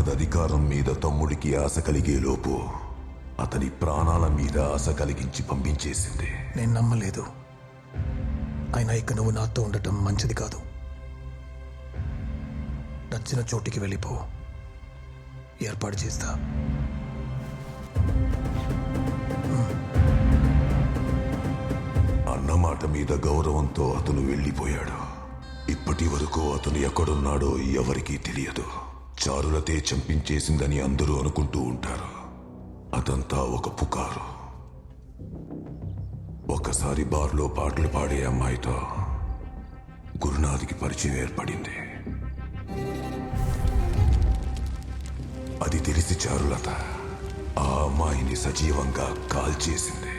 గురునాథ్ అధికారం మీద తమ్ముడికి ఆశ కలిగేలోపు అతని ప్రాణాల మీద ఆశ కలిగించి పంపించేసింది. నేను నమ్మలేదు. అయినా ఇక నువ్వు నాతో ఉండటం మంచిది కాదు. నచ్చిన చోటికి వెళ్ళిపో. ఏర్పాటు చేస్తా. అన్నమాట మీద గౌరవంతో అతను వెళ్ళిపోయాడు. ఇప్పటి వరకు అతను ఎక్కడున్నాడో ఎవరికీ తెలియదు. చారులతే చంపించేసిందని అందరూ అనుకుంటూ ఉంటారు. అదంతా ఒక పుకారు. ఒకసారి బార్లో పాటలు పాడే అమ్మాయితో గురునాథ్కి పరిచయం ఏర్పడింది. అది తెలిసి చారులత ఆ అమ్మాయిని సజీవంగా కాల్చేసింది.